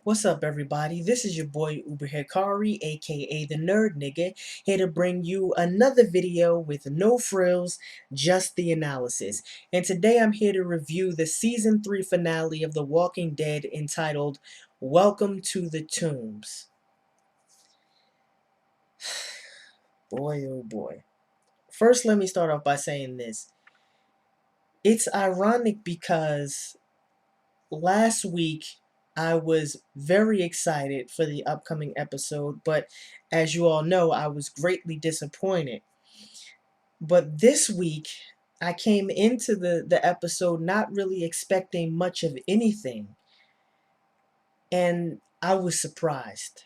What's up, everybody? This is your boy Uber Hikari, aka the Nerd Nigga, here to bring you another video with no frills, just the analysis. And today I'm here to review the season 3 finale of The Walking Dead entitled Welcome to the Tombs. Boy, oh boy. First, let me start off by saying this. It's ironic because last week I was very excited for the upcoming episode, but as you all know, I was greatly disappointed. But this week, I came into the episode not really expecting much of anything, and I was surprised.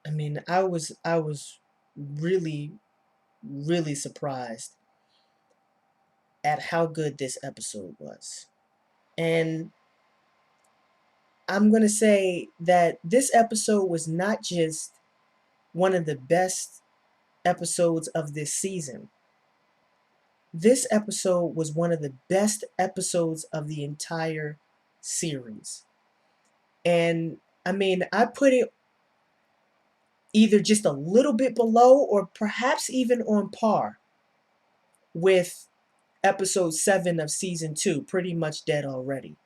I was really really surprised at how good this episode was. And I'm going to say that this episode was not just one of the best episodes of this season. This episode was one of the best episodes of the entire series. And I put it either just a little bit below or perhaps even on par with episode 7 of season 2, Pretty Much Dead Already.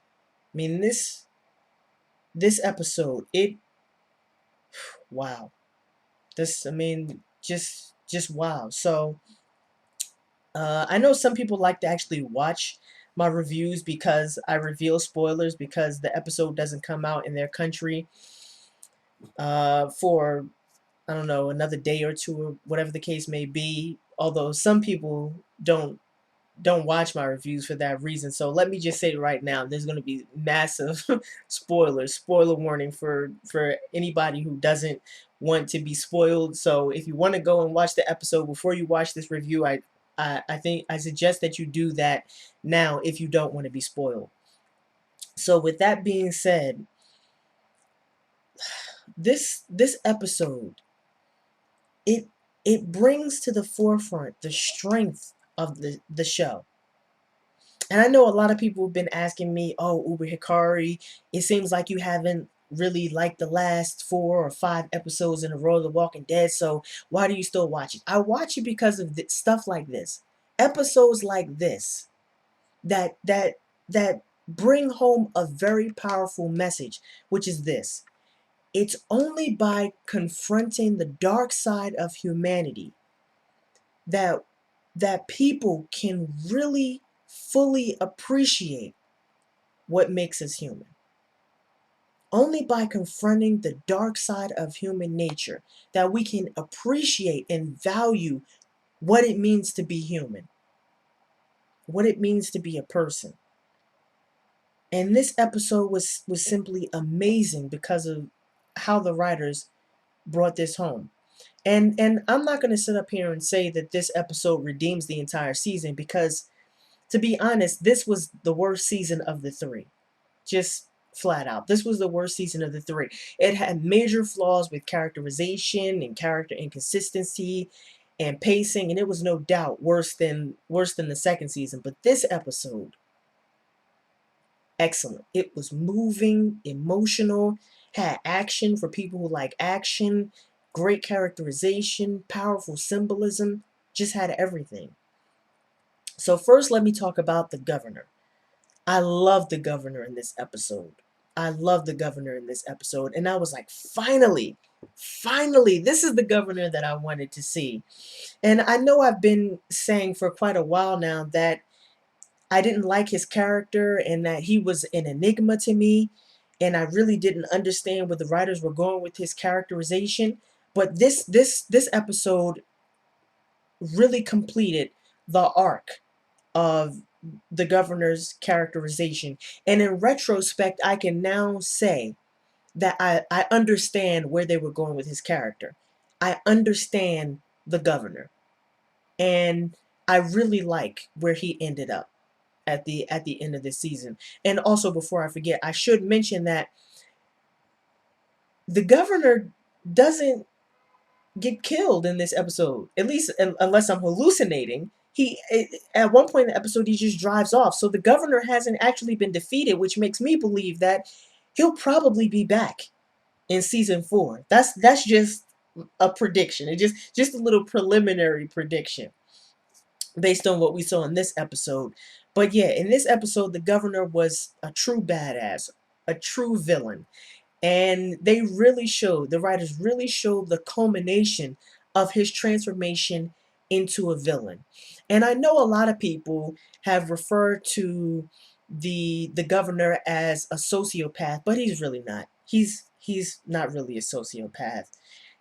I mean, this episode, it wow. Just wow. So, I know some people like to actually watch my reviews because I reveal spoilers because the episode doesn't come out in their country for, I don't know, another day or two or whatever the case may be. Although some people don't watch my reviews for that reason. So let me just say right now, there's going to be massive spoilers. Spoiler warning for anybody who doesn't want to be spoiled. So if you want to go and watch the episode before you watch this review, I think I suggest that you do that now if you don't want to be spoiled. So with that being said, this episode, it it brings to the forefront the strength of the show. And I know a lot of people have been asking me, oh, Uber Hikari, it seems like you haven't really liked the last 4 or 5 episodes in a row of The Walking Dead, so why do you still watch it? I watch it because of stuff like this. Episodes like this that bring home a very powerful message, which is this. It's only by confronting the dark side of humanity that people can really fully appreciate what makes us human. Only by confronting the dark side of human nature that we can appreciate and value what it means to be human, what it means to be a person. And this episode was simply amazing because of how the writers brought this home. And I'm not going to sit up here and say that this episode redeems the entire season because, to be honest, this was the worst season of the 3. Just flat out. This was the worst season of the 3. It had major flaws with characterization and character inconsistency and pacing, and it was no doubt worse than the second season. But this episode, excellent. It was moving, emotional, had action for people who like action, great characterization, powerful symbolism, just had everything. So first let me talk about the governor. I love the governor in this episode. I love the governor in this episode. And I was like, finally, this is the governor that I wanted to see. And I know I've been saying for quite a while now that I didn't like his character and that he was an enigma to me. And I really didn't understand where the writers were going with his characterization. But this episode really completed the arc of the governor's characterization. And in retrospect, I can now say that I understand where they were going with his character. I understand the governor. And I really like where he ended up at the end of this season. And also before I forget, I should mention that the governor doesn't get killed in this episode. At least unless I'm hallucinating. At one point in the episode he just drives off. So the governor hasn't actually been defeated, which makes me believe that he'll probably be back in season 4. That's just a prediction. It just a little preliminary prediction based on what we saw in this episode. But yeah, in this episode, the governor was a true badass, a true villain. And they really showed, the writers really showed the culmination of his transformation into a villain. And I know a lot of people have referred to the governor as a sociopath, but he's really not. He's not really a sociopath.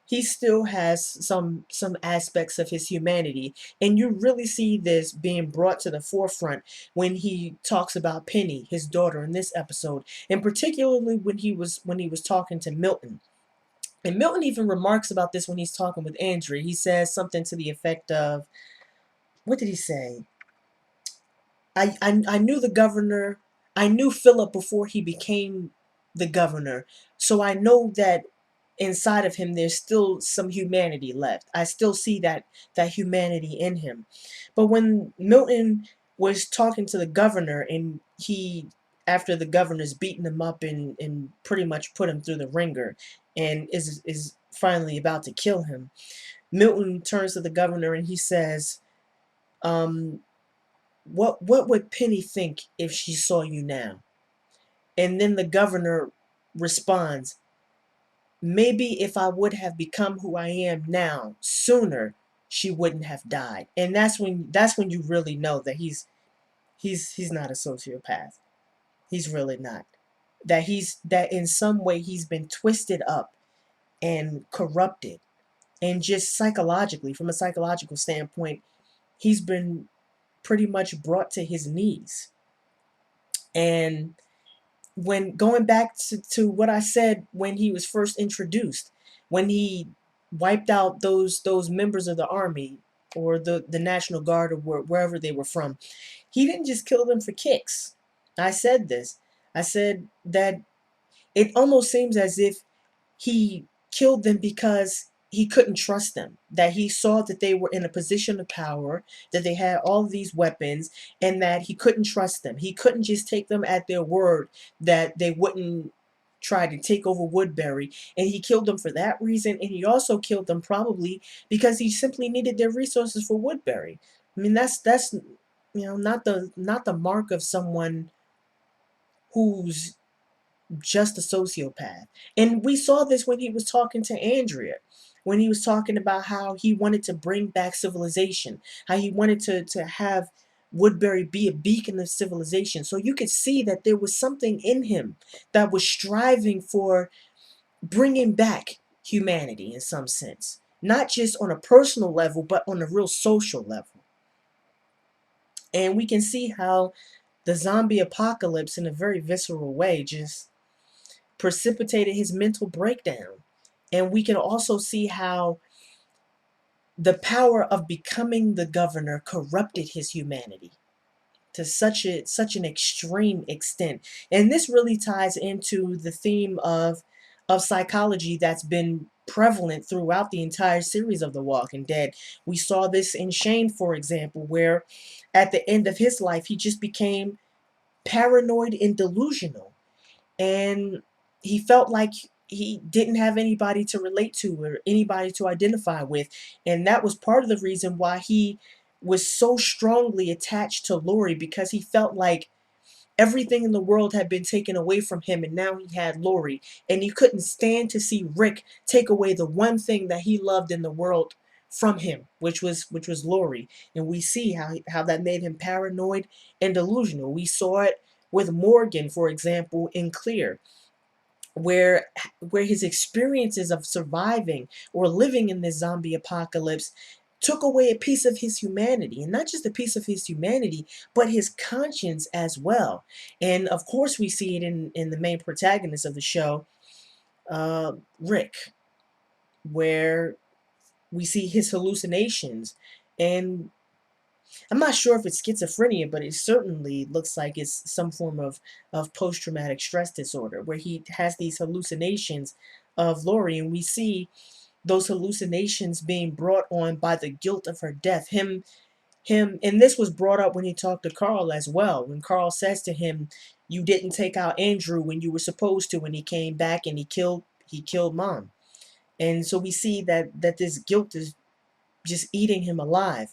He still has some aspects of his humanity, and you really see this being brought to the forefront when he talks about Penny, his daughter, in this episode, and particularly when he was talking to Milton. And Milton even remarks about this when he's talking with Andrea. He says something to the effect of, what did he say? I knew the governor. I knew Philip before he became the governor. So I know that inside of him there's still some humanity left. I still see that humanity in him. But when Milton was talking to the governor, and he, after the governor's beaten him up and pretty much put him through the ringer and is finally about to kill him, Milton turns to the governor and he says, um, what would Penny think if she saw you now? And then the governor responds, maybe if I would have become who I am now sooner, she wouldn't have died. And that's when you really know that he's not a sociopath. He's really not. That in some way he's been twisted up and corrupted, and just psychologically, from a psychological standpoint, he's been pretty much brought to his knees. And when going back to what I said when he was first introduced, when he wiped out those members of the army or the National Guard, or wherever they were from, he didn't just kill them for kicks. I said this. I said that it almost seems as if he killed them because he couldn't trust them, that he saw that they were in a position of power, that they had all of these weapons, and that he couldn't trust them. He couldn't just take them at their word that they wouldn't try to take over Woodbury, and he killed them for that reason. And he also killed them probably because he simply needed their resources for Woodbury. I mean, that's not the mark of someone who's just a sociopath. And we saw this when he was talking to Andrea, when he was talking about how he wanted to bring back civilization, how he wanted to have Woodbury be a beacon of civilization. So you could see that there was something in him that was striving for bringing back humanity in some sense, not just on a personal level, but on a real social level. And we can see how the zombie apocalypse, in a very visceral way, just precipitated his mental breakdown. And we can also see how the power of becoming the governor corrupted his humanity to such an extreme extent. And this really ties into the theme of psychology that's been prevalent throughout the entire series of The Walking Dead. We saw this in Shane, for example, where at the end of his life he just became paranoid and delusional, and he felt like he didn't have anybody to relate to or anybody to identify with. And that was part of the reason why he was so strongly attached to Lori, because he felt like everything in the world had been taken away from him, and now he had Lori, and he couldn't stand to see Rick take away the one thing that he loved in the world from him, which was Lori. And we see how that made him paranoid and delusional. We saw it with Morgan, for example, in Clear, where his experiences of surviving or living in this zombie apocalypse took away a piece of his humanity, and not just a piece of his humanity, but his conscience as well. And of course we see it in the main protagonist of the show, Rick, where we see his hallucinations. And I'm not sure if it's schizophrenia, but it certainly looks like it's some form of post-traumatic stress disorder, where he has these hallucinations of Lori, and we see those hallucinations being brought on by the guilt of her death. And this was brought up when he talked to Carl as well, when Carl says to him, you didn't take out Andrew when you were supposed to, when he came back and he killed he killed mom. And so we see that this guilt is just eating him alive.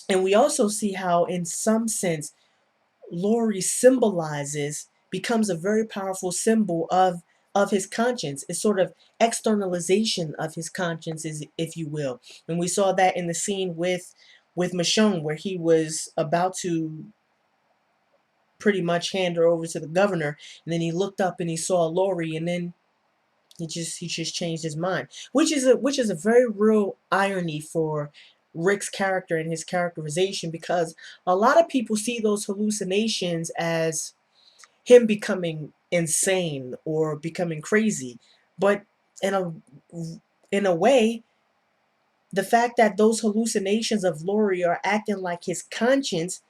And we also see how, in some sense, Lori symbolizes, becomes a very powerful symbol of his conscience. It's sort of externalization of his conscience, is, if you will. And we saw that in the scene with Michonne, where he was about to pretty much hand her over to the governor, and then he looked up and he saw Lori, and then he just changed his mind, which is a very real irony for Rick's character and his characterization, because a lot of people see those hallucinations as him becoming insane or becoming crazy, but in a in a way, the fact that those hallucinations of Lori are acting like his conscience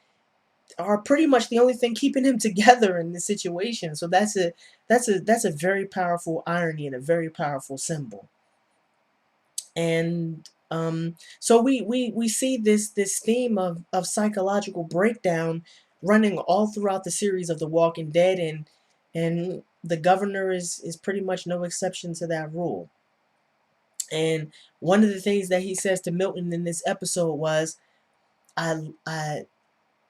are pretty much the only thing keeping him together in this situation. So that's a very powerful irony and a very powerful symbol. And so we see this theme of psychological breakdown running all throughout the series of The Walking Dead, and the governor is pretty much no exception to that rule. And one of the things that he says to Milton in this episode was, I I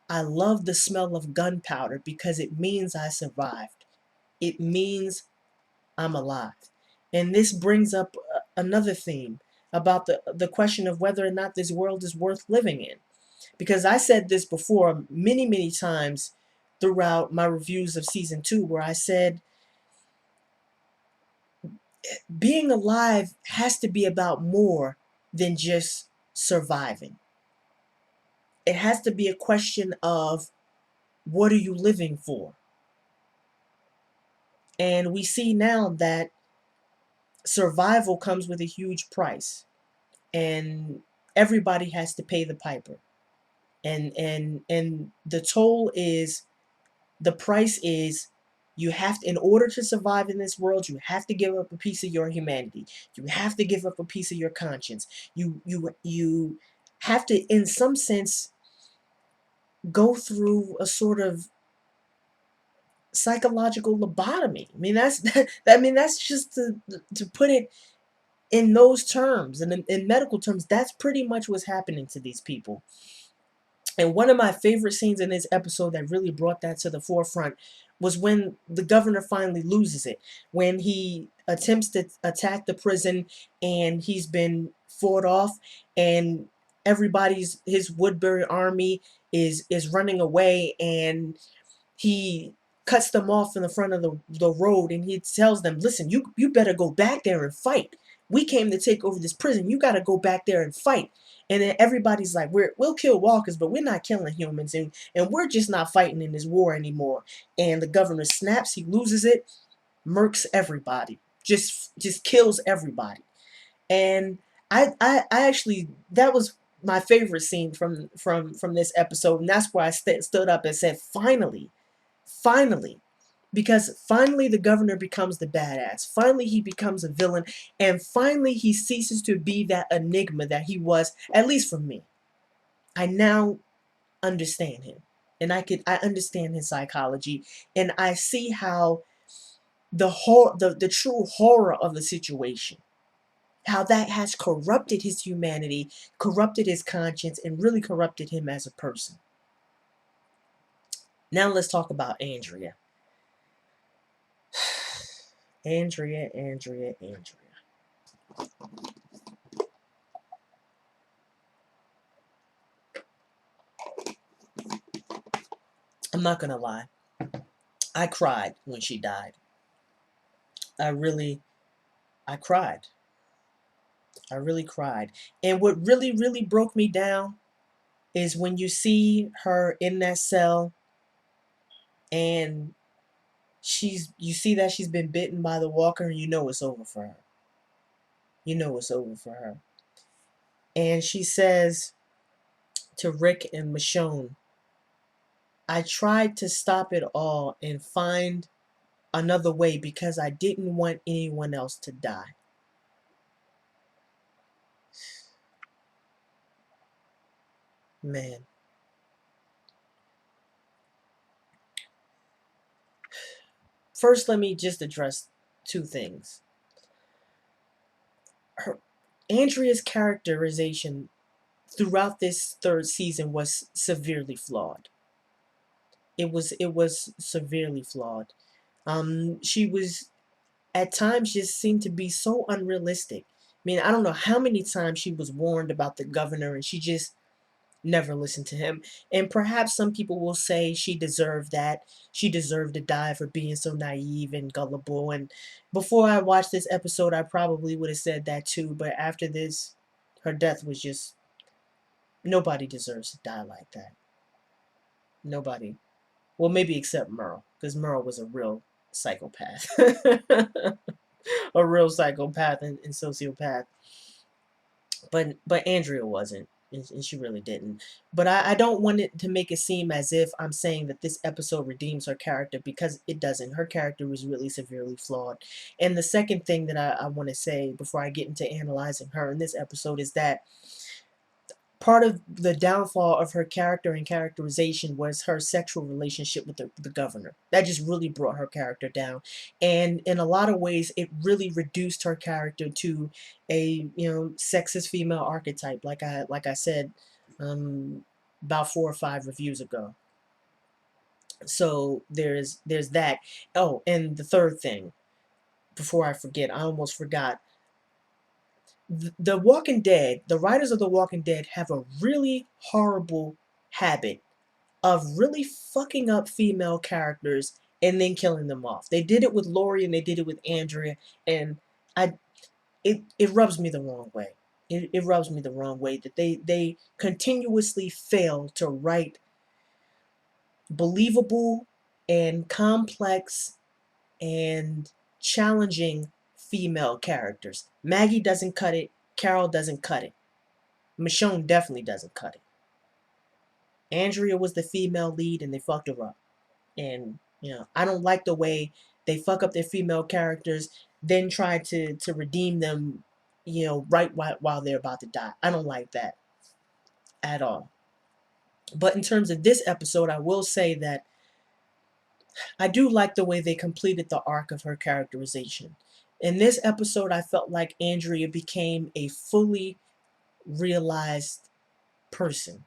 I love the smell of gunpowder because it means I survived. It means I'm alive. And this brings up another theme about the question of whether or not this world is worth living in. Because I said this before many, many times throughout my reviews of season 2, where I said being alive has to be about more than just surviving. It has to be a question of, what are you living for? And we see now that survival comes with a huge price, and everybody has to pay the piper. And the toll is, the price is, you have to, in order to survive in this world, you have to give up a piece of your humanity. You have to give up a piece of your conscience. You have to, in some sense, go through a sort of psychological lobotomy. I mean, that's just to put it in those terms, and in medical terms, that's pretty much what's happening to these people. And one of my favorite scenes in this episode that really brought that to the forefront was when the governor finally loses it, when he attempts to attack the prison, and he's been fought off, and his Woodbury army is running away, and he cuts them off in the front of the road, and he tells them, listen, you better go back there and fight. We came to take over this prison. You got to go back there and fight. And then everybody's like, we'll kill walkers, but we're not killing humans, and we're just not fighting in this war anymore. And the governor snaps, he loses it, murks everybody, just kills everybody. And I actually, that was my favorite scene from this episode, and that's why I stood up and said, finally, finally, because finally the governor becomes the badass. Finally he becomes a villain, and finally he ceases to be that enigma that he was, at least for me. I now understand him, and I understand his psychology, and I see how the true horror of the situation, how that has corrupted his humanity, corrupted his conscience, and really corrupted him as a person. Now let's talk about Andrea. Andrea. I'm not gonna lie. I cried when she died. I really, I cried. I really cried. And what really, really broke me down is when you see her in that cell, and you see that she's been bitten by the walker, and you know it's over for her. You know it's over for her. And she says to Rick and Michonne, I tried to stop it all and find another way because I didn't want anyone else to die. Man. First, let me just address two things. her Andrea's characterization throughout this third season was severely flawed. It was severely flawed. She was at times just seemed to be so unrealistic. I mean, I don't know how many times she was warned about the governor and she just never listened to him. And perhaps some people will say she deserved that. She deserved to die for being so naive and gullible. And before I watched this episode, I probably would have said that too. But after this, her death was just, nobody deserves to die like that. Nobody. Well, maybe except Merle, because Merle was a real psychopath. A real psychopath and sociopath. But Andrea wasn't, and she really didn't. But I don't want it to make it seem as if I'm saying that this episode redeems her character, because it doesn't. Her character was really severely flawed. And the second thing that I want to say before I get into analyzing her in this episode is that part of the downfall of her character and characterization was her sexual relationship with the governor. That just really brought her character down. And in a lot of ways, it really reduced her character to a, sexist female archetype, like I said, um, about 4 or 5 reviews ago. So there's that. Oh, and the third thing, before I forget, I almost forgot. The Walking Dead, the writers of The Walking Dead have a really horrible habit of really fucking up female characters and then killing them off. They did it with Lori and they did it with Andrea, and I it rubs me the wrong way. It rubs me the wrong way that they continuously fail to write believable and complex and challenging female characters. Maggie doesn't cut it. Carol doesn't cut it. Michonne definitely doesn't cut it. Andrea was the female lead and they fucked her up. And I don't like the way they fuck up their female characters, then try to redeem them, right while they're about to die. I don't like that at all. But in terms of this episode, I will say that I do like the way they completed the arc of her characterization. In this episode, I felt like Andrea became a fully realized person,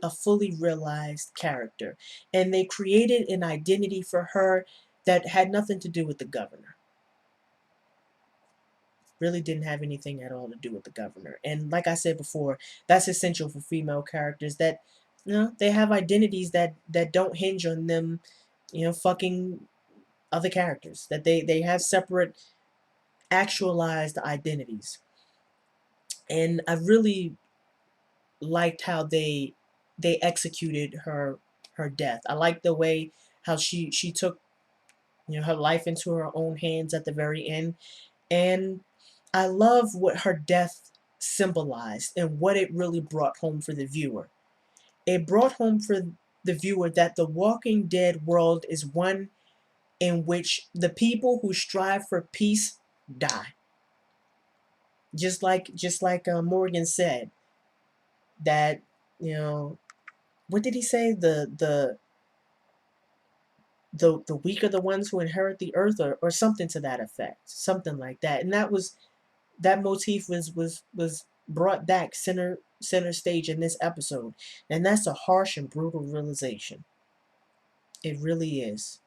a fully realized character. And they created an identity for her that had nothing to do with the governor. Really didn't have anything at all to do with the governor. And like I said before, that's essential for female characters, that they have identities that don't hinge on them, fucking other characters. That they have separate actualized identities. And I really liked how they executed her death. I liked the way how she took her life into her own hands at the very end. And I love what her death symbolized and what it really brought home for the viewer. It brought home for the viewer that the Walking Dead world is one in which the people who strive for peace die. Just like Morgan said, that what did he say, the weak are the ones who inherit the earth, or something to that effect, something like that. And that motif was brought back center stage in this episode. And that's a harsh and brutal realization. It really is.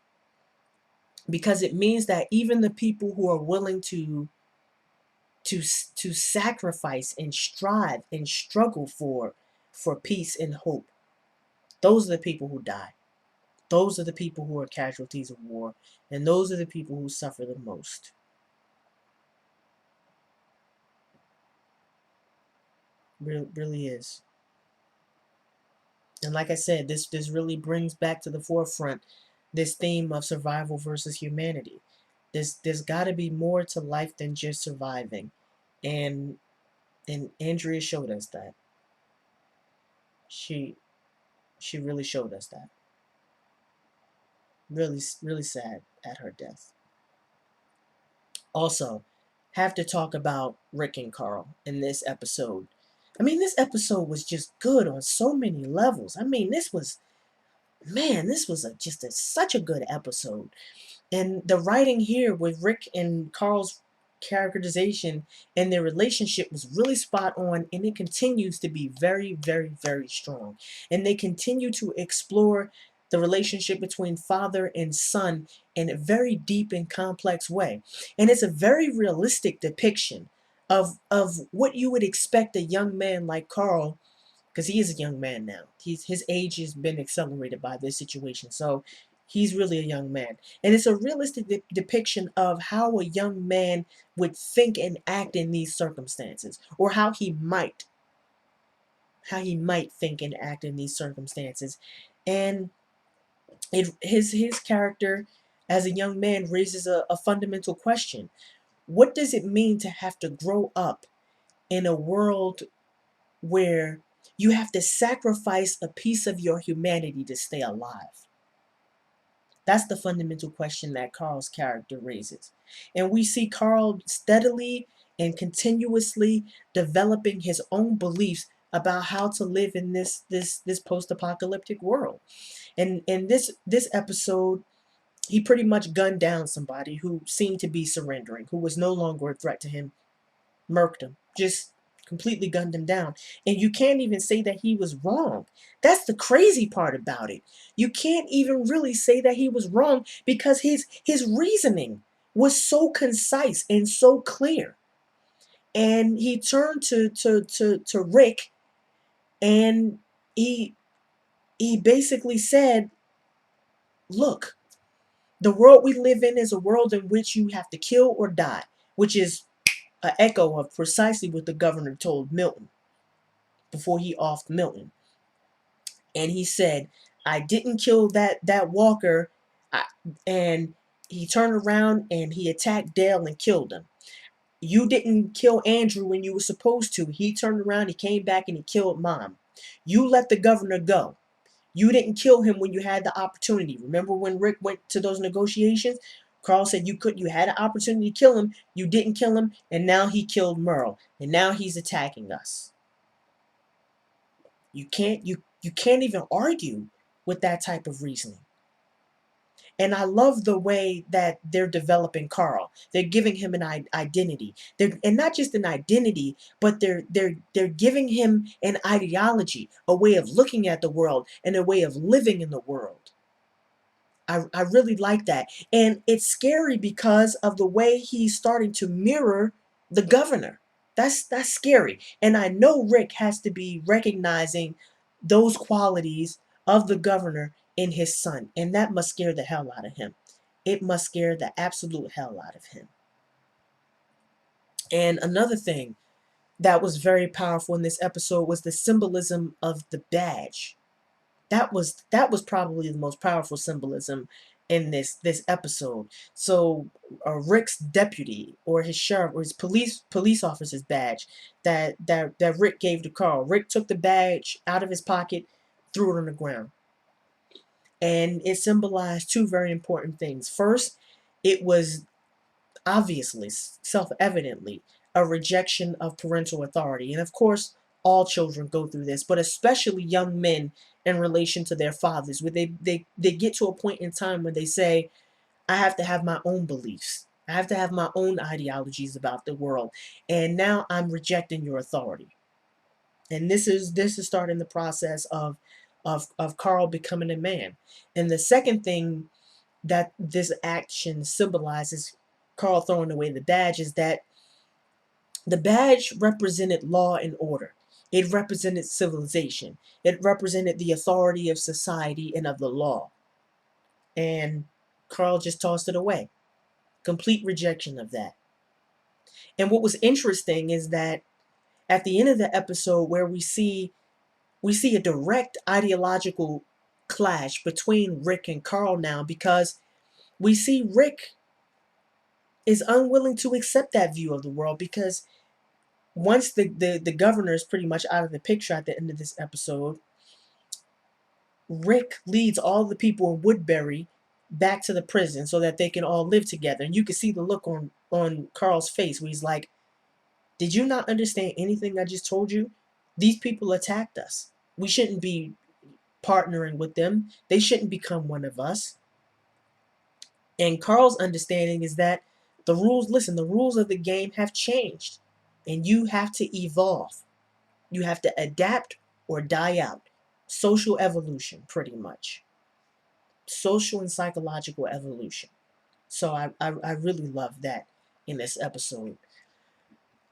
Because it means that even the people who are willing to to sacrifice and strive and struggle for peace and hope, those are the people who die. Those are the people who are casualties of war, and those are the people who suffer the most. Really is. And like I said, this really brings back to the forefront this theme of survival versus humanity. There's got to be more to life than just surviving, and Andrea showed us that. She she really showed us that. Really sad at her death. Also, have to talk about Rick and Carl in this episode. I mean, this episode was just good on so many levels. I mean, this was just such a good episode. And the writing here with Rick and Carl's characterization and their relationship was really spot on, and it continues to be very, very, very strong. And they continue to explore the relationship between father and son in a very deep and complex way. And it's a very realistic depiction of what you would expect a young man like Carl, because he is a young man now. His age has been accelerated by this situation, so he's really a young man. And it's a realistic depiction of how a young man would think and act in these circumstances, or how he might think and act in these circumstances. And his character as a young man raises a fundamental question. What does it mean to have to grow up in a world where you have to sacrifice a piece of your humanity to stay alive? That's the fundamental question that Carl's character raises. And we see Carl steadily and continuously developing his own beliefs about how to live in this post-apocalyptic world. And in this episode, he pretty much gunned down somebody who seemed to be surrendering, who was no longer a threat to him, murked him, just completely gunned him down. And you can't even say that he was wrong. That's the crazy part about it. You can't even really say that he was wrong because his reasoning was so concise and so clear. And he turned to Rick, and he he basically said, look, the world we live in is a world in which you have to kill or die, which is an echo of precisely what the governor told Milton before he offed Milton. And he said, I didn't kill that walker. I, and he turned around and he attacked Dale and killed him. You didn't kill Andrew when you were supposed to. He turned around, he came back, and he killed Mom. You let the governor go. You didn't kill him when you had the opportunity. Remember when Rick went to those negotiations? Carl said you had an opportunity to kill him. You didn't kill him, and now he killed Merle, and now he's attacking us. You can't even argue with that type of reasoning. And I love the way that they're developing Carl. They're giving him an identity. And not just an identity, but they're giving him an ideology, a way of looking at the world, and a way of living in the world. I really like that. And it's scary because of the way he's starting to mirror the governor. That's scary. And I know Rick has to be recognizing those qualities of the governor in his son. And that must scare the hell out of him. It must scare the absolute hell out of him. And another thing that was very powerful in this episode was the symbolism of the badge. That was probably the most powerful symbolism in this episode. So Rick's deputy or his sheriff or his police officer's badge that Rick gave to Carl. Rick took the badge out of his pocket, threw it on the ground, and it symbolized two very important things. First, it was obviously, self-evidently, a rejection of parental authority. And of course, all children go through this, but especially young men in relation to their fathers, where they get to a point in time where they say, I have to have my own beliefs. I have to have my own ideologies about the world. And now I'm rejecting your authority. And this is starting the process of Carl becoming a man. And the second thing that this action symbolizes, Carl throwing away the badge, is that the badge represented law and order. It represented civilization. It represented the authority of society and of the law. And Carl just tossed it away. Complete rejection of that. And what was interesting is that at the end of the episode, where we see a direct ideological clash between Rick and Carl now, because we see Rick is unwilling to accept that view of the world, because once the governor is pretty much out of the picture at the end of this episode, Rick leads all the people in Woodbury back to the prison so that they can all live together. And you can see the look on Carl's face where he's like, did you not understand anything I just told you? These people attacked us. We shouldn't be partnering with them. They shouldn't become one of us. And Carl's understanding is that The rules, listen, the rules of the game have changed, and you have to evolve. You have to adapt or die out. Social evolution, pretty much. Social and psychological evolution. So I really love that in this episode.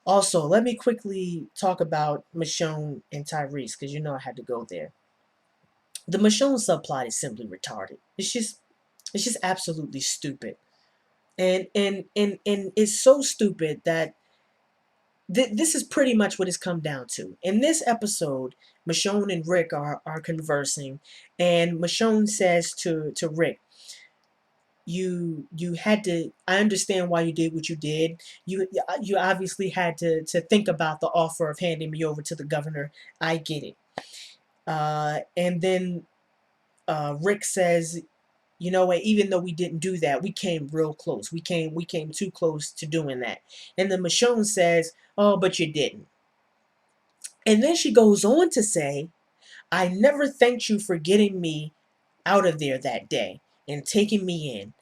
Also, let me quickly talk about Michonne and Tyrese, because you know I had to go there. The Michonne subplot is simply retarded. It's just absolutely stupid. And it's so stupid that this is pretty much what it's come down to. In this episode, Michonne and Rick are conversing, and Michonne says to Rick, you had to, I understand why you did what you did. You obviously had to think about the offer of handing me over to the governor. I get it. And then Rick says, you know what, even though we didn't do that, we came real close. We came too close to doing that. And then Michonne says, oh, but you didn't. And then she goes on to say, I never thanked you for getting me out of there that day and taking me in.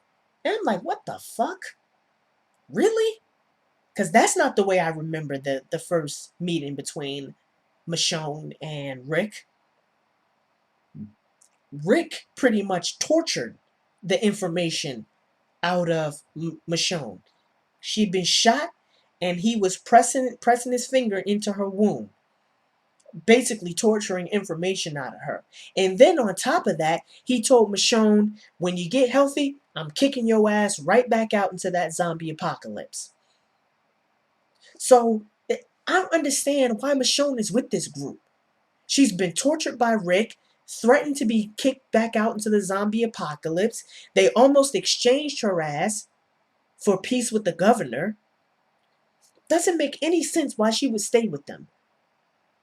And I'm like, what the fuck? Really? Because that's not the way I remember the first meeting between Michonne and Rick. Rick pretty much tortured the information out of Michonne. She'd been shot, and he was pressing his finger into her wound, basically torturing information out of her. And then on top of that, he told Michonne, when you get healthy, I'm kicking your ass right back out into that zombie apocalypse. So I don't understand why Michonne is with this group. She's been tortured by Rick, threatened to be kicked back out into the zombie apocalypse. They almost exchanged her ass for peace with the governor. Doesn't make any sense why she would stay with them.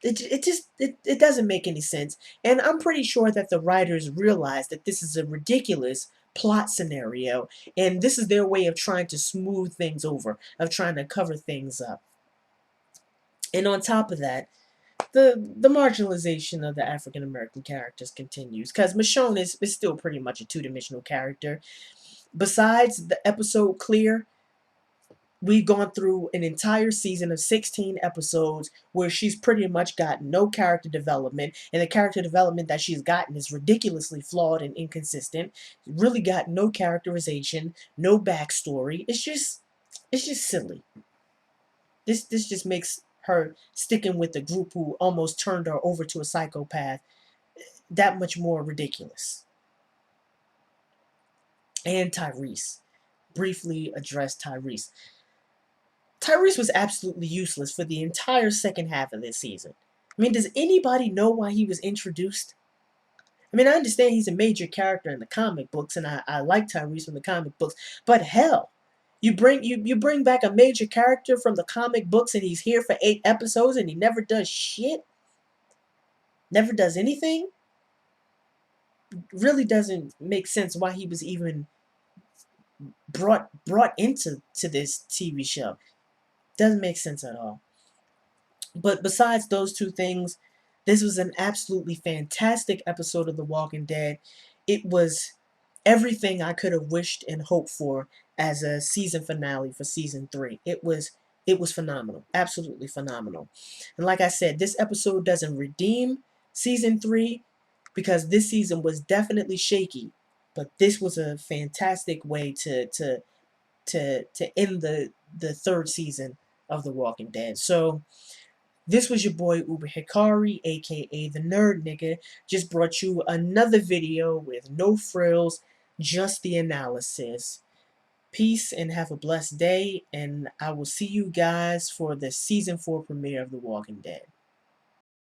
It doesn't make any sense. And I'm pretty sure that the writers realize that this is a ridiculous plot scenario, and this is their way of trying to smooth things over, of trying to cover things up. And on top of that, the marginalization of the African American characters continues, because Michonne is still pretty much a two-dimensional character. Besides the episode Clear, we've gone through an entire season of 16 episodes where she's pretty much got no character development, and the character development that she's gotten is ridiculously flawed and inconsistent. Really got no characterization, no backstory. It's just silly. This just makes her sticking with the group who almost turned her over to a psychopath that much more ridiculous. And Tyrese. Briefly address Tyrese. Tyrese was absolutely useless for the entire second half of this season. I mean, does anybody know why he was introduced? I mean, I understand he's a major character in the comic books, and I like Tyrese from the comic books, but hell, you bring back a major character from the comic books, and he's here for 8 episodes, and he never does shit, never does anything. Really doesn't make sense why he was even brought into this TV show. Doesn't make sense at all. But besides those two things, this was an absolutely fantastic episode of The Walking Dead. It was everything I could have wished and hoped for as a season finale for season 3. It was phenomenal. Absolutely phenomenal. And like I said, this episode doesn't redeem season 3 because this season was definitely shaky, but this was a fantastic way to end the third season of The Walking Dead. So this was your boy Uber Hikari, aka the Nerd Nigga. Just brought you another video with no frills, just the analysis. Peace and have a blessed day, and I will see you guys for the season 4 premiere of The Walking Dead.